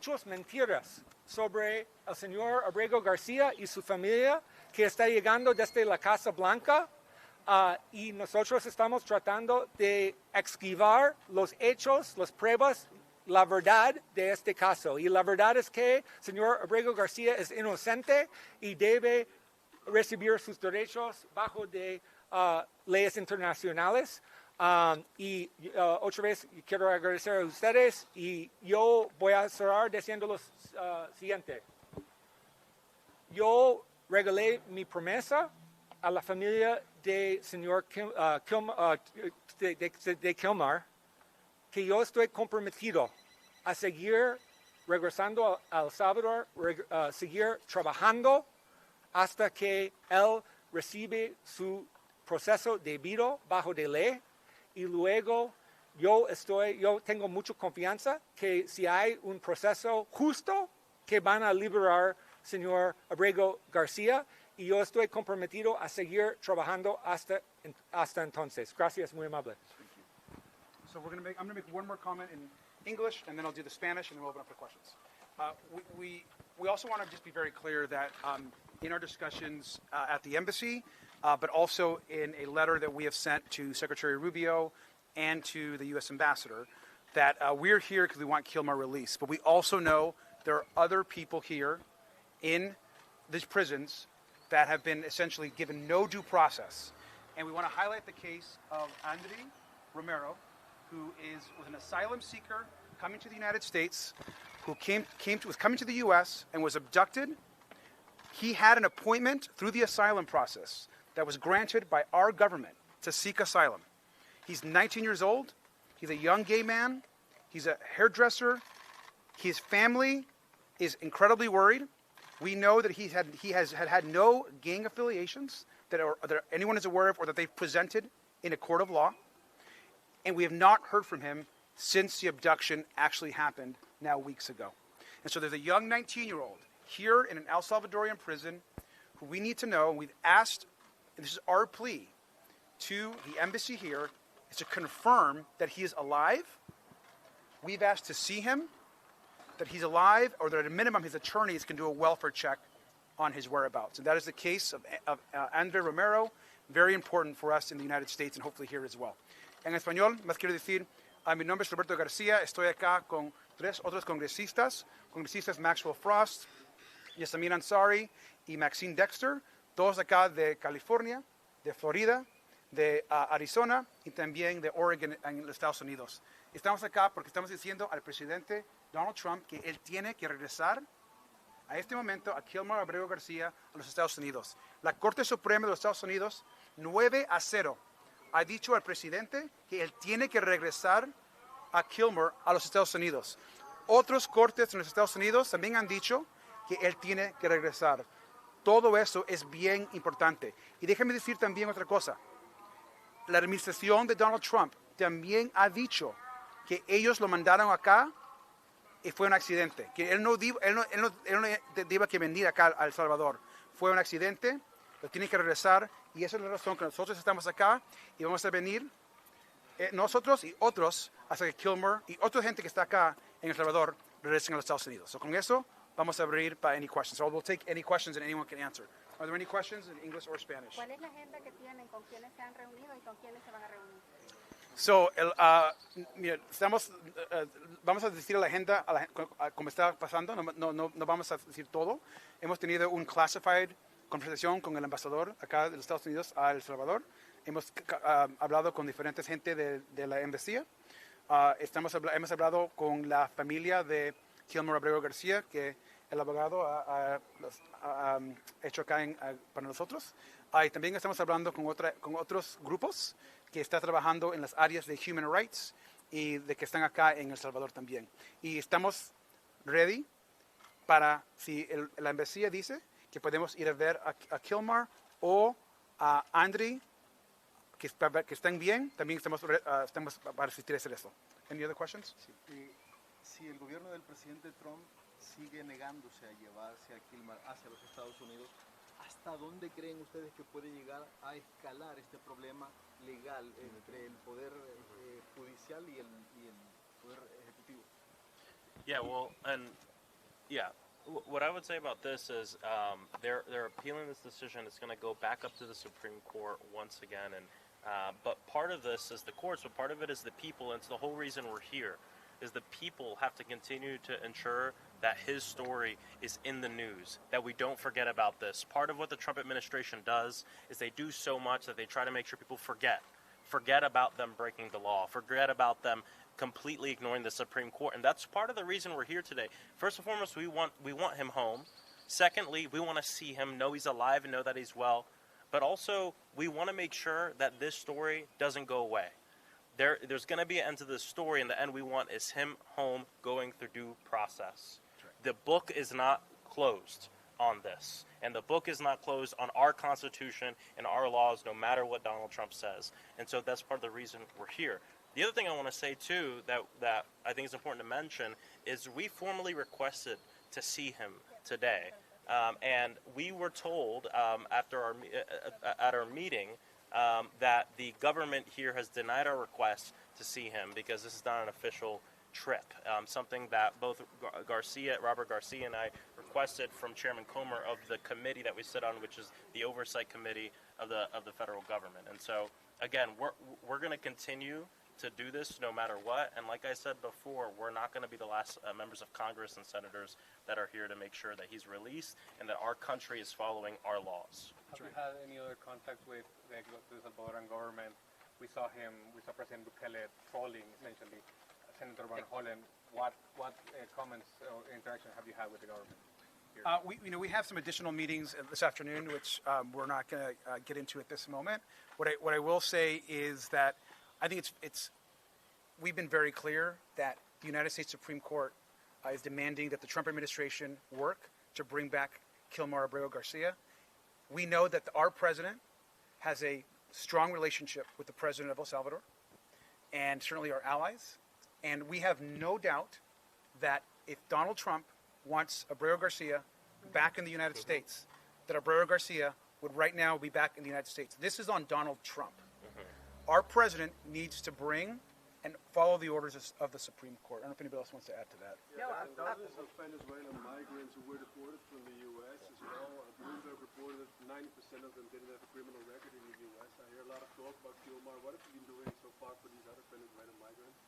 muchas mentiras sobre el señor Ábrego García y su familia que está llegando desde la Casa Blanca y nosotros estamos tratando de esquivar los hechos, las pruebas, la verdad de este caso. Y la verdad es que el señor Ábrego García es inocente y debe recibir sus derechos bajo de leyes internacionales. Y otra vez quiero agradecer a ustedes y yo voy a cerrar diciendo lo siguiente. Yo regalé mi promesa a la familia de señor Kilmar que yo estoy comprometido a seguir regresando a El Salvador, seguir trabajando hasta que él recibe su proceso debido bajo de ley. Y luego yo tengo mucha confianza que si hay un proceso justo, que van a liberar al señor Ábrego García, y yo estoy comprometido a seguir trabajando hasta entonces. Gracias, muy amable. So I'm going to make one more comment in English, and then I'll do the Spanish, and then we'll open up for questions. We also want to just be very clear that in our discussions at the embassy, but also in a letter that we have sent to Secretary Rubio and to the U.S. Ambassador, that we're here because we want Kilmar released. But we also know there are other people here in these prisons that have been essentially given no due process. And we want to highlight the case of Andre Romero, who was an asylum seeker coming to the United States, who was coming to the U.S. and was abducted. He had an appointment through the asylum process that was granted by our government to seek asylum. He's 19 years old. He's a young gay man. He's a hairdresser. His family is incredibly worried. We know that he has had no gang affiliations that anyone is aware of or that they've presented in a court of law. And we have not heard from him since the abduction actually happened now weeks ago. And so there's a young 19-year-old here in an El Salvadorian prison who we need to know, and we've asked, and this is our plea to the embassy here, is to confirm that he is alive. We've asked to see him, that he's alive, or that at a minimum his attorneys can do a welfare check on his whereabouts. And that is the case of Andre Romero, very important for us in the United States and hopefully here as well. En español, más quiero decir, mi nombre es Roberto García, estoy acá con 3 otros congresistas Maxwell Frost, Yasamir Ansari y Maxine Dexter, todos acá de California, de Florida, de Arizona y también de Oregon en los Estados Unidos. Estamos acá porque estamos diciendo al presidente Donald Trump que él tiene que regresar a este momento a Kilmar Ábrego García a los Estados Unidos. La Corte Suprema de los Estados Unidos, 9-0, ha dicho al presidente que él tiene que regresar a Kilmar a los Estados Unidos. Otros cortes en los Estados Unidos también han dicho que él tiene que regresar. Todo eso es bien importante. Y déjeme decir también otra cosa. La administración de Donald Trump también ha dicho que ellos lo mandaron acá y fue un accidente. Que él no debía que venir acá a El Salvador. Fue un accidente, lo tiene que regresar y esa es la razón que nosotros estamos acá y vamos a venir nosotros y otros hasta que Kilmar y otra gente que está acá en El Salvador regresen a los Estados Unidos. So con eso vamos a abrir para any questions. So we'll take any questions and anyone can answer. Are there any questions in English or Spanish? ¿Cuál es la agenda que tienen? ¿Con quiénes se han reunido y con quiénes se van a reunir? So, mira, vamos a decir a la agenda como está pasando, no vamos a decir todo. Hemos tenido un classified conversación con el embajador acá de los Estados Unidos a El Salvador. Hemos hablado con diferentes gente de la embajada. Hemos hablado con la familia de Kilmar Ábrego García, que el abogado ha hecho acá para nosotros. Y también estamos hablando con otros grupos que están trabajando en las áreas de human rights y de que están acá en El Salvador también. Y estamos ready para, si la embajada dice que podemos ir a ver a Kilmar o a Andre, que están bien, también estamos para asistir a hacer eso. Any other questions? Sí. Si el gobierno del presidente Trump sigue negándose a llevarse a Kilmar hacia los Estados Unidos, ¿hasta dónde creen ustedes que puede llegar a escalar este problema legal entre el poder judicial y el poder ejecutivo? Yeah, well, and Yeah. What I would say about this is they're appealing this decision. It's going to go back up to the Supreme Court once again, and but part of this is the courts, but part of it is the people, and it's the whole reason we're here. Is the people have to continue to ensure that his story is in the news, that we don't forget about this. Part of what the Trump administration does is they do so much that they try to make sure people forget about them breaking the law, forget about them completely ignoring the Supreme Court, and that's part of the reason we're here today. First and foremost, we want him home. Secondly, we want to see him, know he's alive and know that he's well, but also we want to make sure that this story doesn't go away. There's going to be an end to this story, and the end we want is him home going through due process. Right. The book is not closed on this, and the book is not closed on our Constitution and our laws, no matter what Donald Trump says. And so that's part of the reason we're here. The other thing I want to say, too, that I think is important to mention is we formally requested to see him today. And we were told at our meeting that the government here has denied our request to see him because this is not an official trip, something that both Robert Garcia and I requested from Chairman Comer of the committee that we sit on, which is the Oversight Committee of the federal government. And so, again, we're going to continue to do this no matter what. And like I said before, we're not going to be the last members of Congress and senators that are here to make sure that he's released and that our country is following our laws. Have you had any other contact with the Salvadoran government? We saw President Bukele trolling, essentially, Senator Van Hollen. What comments or interaction have you had with the government? We have some additional meetings this afternoon, which we're not going to get into at this moment. What I will say is that I think we've been very clear that the United States Supreme Court is demanding that the Trump administration work to bring back Kilmar Ábrego Garcia. We know that our president has a strong relationship with the president of El Salvador and certainly our allies. And we have no doubt that if Donald Trump wants Ábrego Garcia back in the United States, that Ábrego Garcia would right now be back in the United States. This is on Donald Trump. Our president needs to bring and follow the orders of the Supreme Court. I don't know if anybody else wants to add to that. Yeah, dozens of Venezuelan migrants who were deported from the U.S. as well. Bloomberg reported that 90% of them didn't have a criminal record in the U.S. I hear a lot of talk about Kilmar. What have you been doing so far for these other Venezuelan migrants?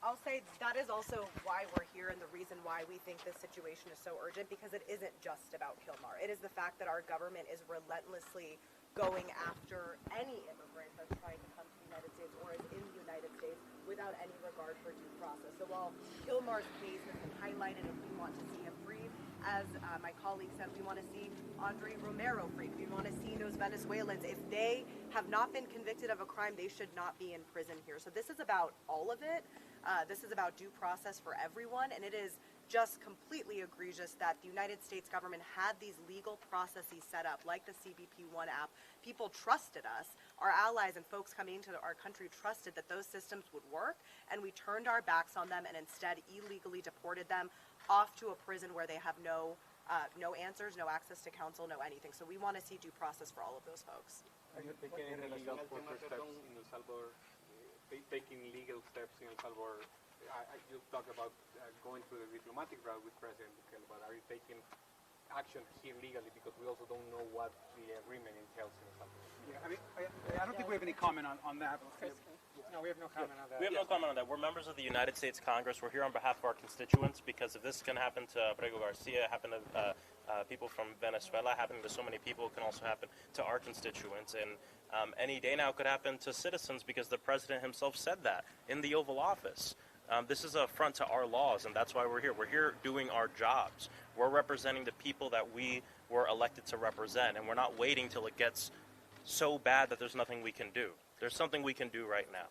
I'll say that is also why we're here and the reason why we think this situation is so urgent, because it isn't just about Kilmar. It is the fact that our government is relentlessly going after any immigrant that's trying to come to the United States or is in the United States without any regard for due process. So while Kilmar's case has been highlighted and we want to see him free, as my colleague said, we want to see Romero free. We want to see those Venezuelans. If they have not been convicted of a crime, they should not be in prison here. So this is about all of it. This is about due process for everyone, and it is just completely egregious that the United States government had these legal processes set up, like the CBP-1 app. People trusted us. Our allies and folks coming into our country trusted that those systems would work, and we turned our backs on them and instead illegally deported them off to a prison where they have no answers, no access to counsel, no anything. So we want to see due process for all of those folks. Are you taking any legal steps in El Salvador? Taking legal steps in El Salvador? You talk about going through the diplomatic route with President Bukele, but are you taking action here legally, because we also don't know what the agreement entails in El Salvador? Yeah, I mean, I don't think we have any comment on that. No, we have no comment on that. We have no comment on that. We're members of the United States Congress. We're here on behalf of our constituents, because if this can happen to Ábrego Garcia, happen to people from Venezuela, happening to so many people, it can also happen to our constituents. And any day now could happen to citizens, because the president himself said that in the Oval Office. This is an affront to our laws, and that's why we're here. We're here doing our jobs. We're representing the people that we were elected to represent, and we're not waiting till it gets so bad that there's nothing we can do. There's something we can do right now.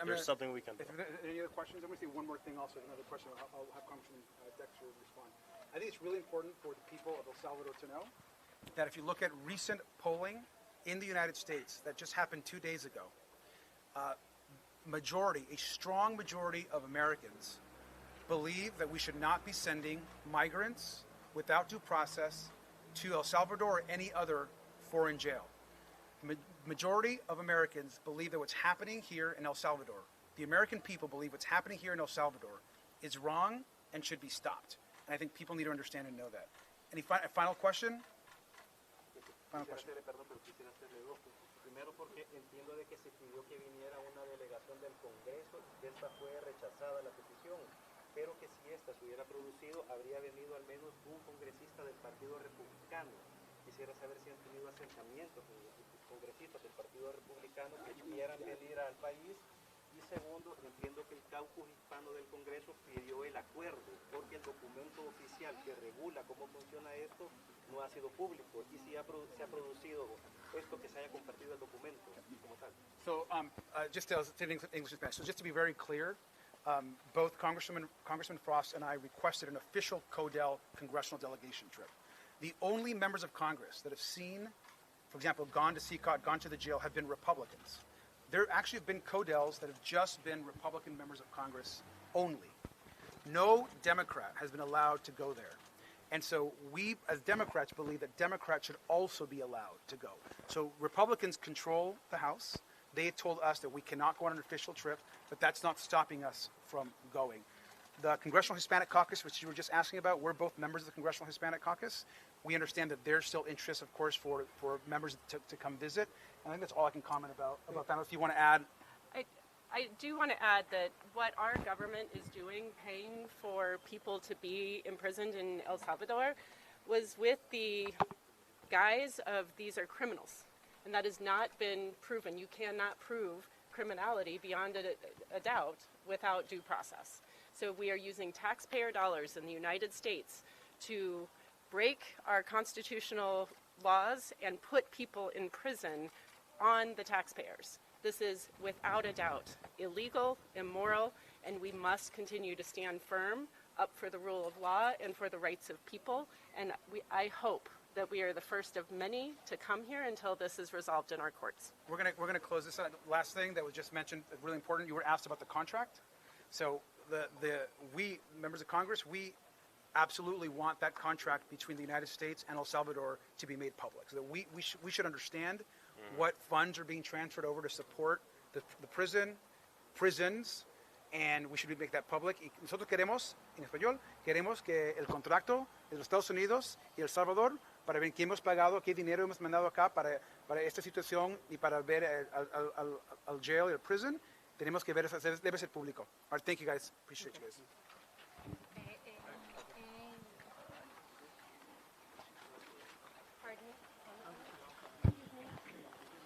There's something we can do. Any other questions? I'm going to say one more thing also, another question. I'll have Congressman Dexter respond. I think it's really important for the people of El Salvador to know that if you look at recent polling in the United States that just happened 2 days ago, a strong majority of Americans believe that we should not be sending migrants without due process to El Salvador or any other foreign jail. Majority of Americans believe that what's happening here in El Salvador, the American people believe what's happening here in El Salvador is wrong and should be stopped. And I think people need to understand and know that. Any final question? Final question. Perdón, pero quisiera hacerle dos. Primero, porque entiendo de que se pidió que viniera una delegación del Congreso, que esta fue rechazada la petición, pero que si esta se hubiera producido, habría venido al menos un congresista del Partido Republicano. Quisiera saber si han tenido acercamientos con congresistas del Partido Republicano que quieran venir al país. Y segundo, entiendo que el caucus hispano del Congreso pidió el acuerdo, porque el documento oficial que regula cómo funciona esto no ha sido público. Y si se ha producido esto, que se haya compartido el documento como tal. So, just to English and Spanish. So, just to be very clear, both Congressman Frost and I requested an official CODEL congressional delegation trip. The only members of Congress that have seen, for example, gone to CCOT, gone to the jail, have been Republicans. There actually have been CODELs that have just been Republican members of Congress only. No Democrat has been allowed to go there. And so we, as Democrats, believe that Democrats should also be allowed to go. So Republicans control the House. They told us that we cannot go on an official trip, but that's not stopping us from going. The Congressional Hispanic Caucus, which you were just asking about, we're both members of the Congressional Hispanic Caucus. We understand that there's still interest, of course, for members to come visit. And I think that's all I can comment about that. If you want to add. I do want to add that what our government is doing, paying for people to be imprisoned in El Salvador, was with the guise of these are criminals. And that has not been proven. You cannot prove criminality beyond a doubt without due process. So we are using taxpayer dollars in the United States to break our constitutional laws and put people in prison on the taxpayers. This is, without a doubt, illegal, immoral, and we must continue to stand firm up for the rule of law and for the rights of people. And I hope that we are the first of many to come here until this is resolved in our courts. We're gonna close this out. Last thing that was just mentioned, really important. You were asked about the contract. So we members of Congress, we absolutely want that contract between the United States and El Salvador to be made public. So that we should understand what funds are being transferred over to support the prisons, and we should make that public. Y nosotros queremos, en español, queremos que el contrato de los Estados Unidos y El Salvador, para ver qué hemos pagado, qué dinero hemos mandado acá para esta situación y para ver al jail y al prison, tenemos que ver, debe ser público. All right, thank you guys. Appreciate you guys.